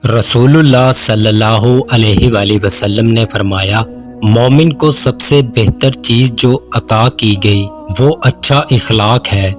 رسول اللہ صلی اللہ علیہ وآلہ وسلم نے فرمایا، مومن کو سب سے بہتر چیز جو عطا کی گئی وہ اچھا اخلاق ہے،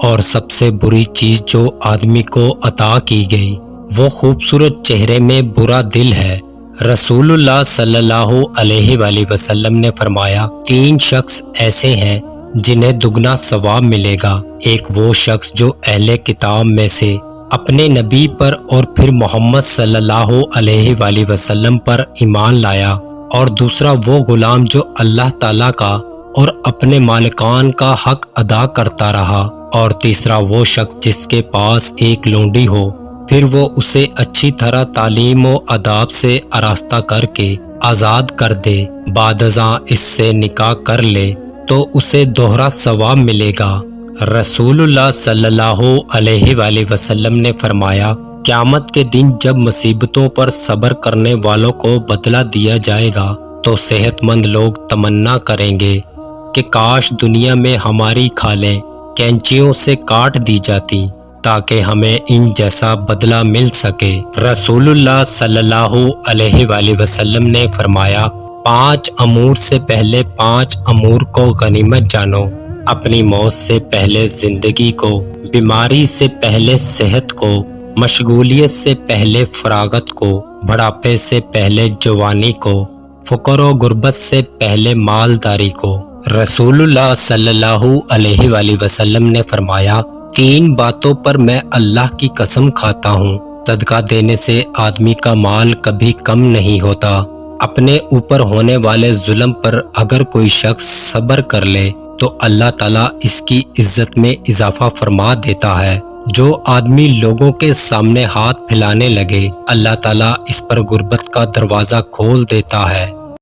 اور سب سے بری چیز جو آدمی کو عطا کی گئی وہ خوبصورت چہرے میں برا دل ہے۔ رسول اللہ صلی اللہ علیہ وآلہ وسلم نے فرمایا، 3 شخص ایسے ہیں جنہیں دگنا ثواب ملے گا۔ ایک وہ شخص جو اہل کتاب میں سے اپنے نبی پر اور پھر محمد صلی اللہ علیہ وآلہ وسلم پر ایمان لایا، اور دوسرا وہ غلام جو اللہ تعالیٰ کا اور اپنے مالکان کا حق ادا کرتا رہا، اور تیسرا وہ شخص جس کے پاس ایک لونڈی ہو، پھر وہ اسے اچھی طرح تعلیم و آداب سے آراستہ کر کے آزاد کر دے، بعد ازاں اس سے نکاح کر لے تو اسے دوہرا ثواب ملے گا۔ رسول اللہ صلی اللہ علیہ وآلہ وسلم نے فرمایا، قیامت کے دن جب مصیبتوں پر صبر کرنے والوں کو بدلہ دیا جائے گا تو صحت مند لوگ تمنا کریں گے کہ کاش دنیا میں ہماری کھالیں کینچیوں سے کاٹ دی جاتی تاکہ ہمیں ان جیسا بدلہ مل سکے۔ رسول اللہ صلی اللہ علیہ وآلہ وسلم نے فرمایا، 5 امور سے پہلے 5 امور کو غنیمت جانو، اپنی موت سے پہلے زندگی کو، بیماری سے پہلے صحت کو، مشغولیت سے پہلے فراغت کو، بڑھاپے سے پہلے جوانی کو، فقر و غربت سے پہلے مالداری کو۔ رسول اللہ صلی اللہ علیہ وآلہ وسلم نے فرمایا، 3 باتوں پر میں اللہ کی قسم کھاتا ہوں، صدقہ دینے سے آدمی کا مال کبھی کم نہیں ہوتا۔ اپنے اوپر ہونے والے ظلم پر اگر کوئی شخص صبر کر لے تو اللہ تعالیٰ اس کی عزت میں اضافہ فرما دیتا ہے۔ جو آدمی لوگوں کے سامنے ہاتھ پھیلانے لگے، اللہ تعالیٰ اس پر غربت کا دروازہ کھول دیتا ہے۔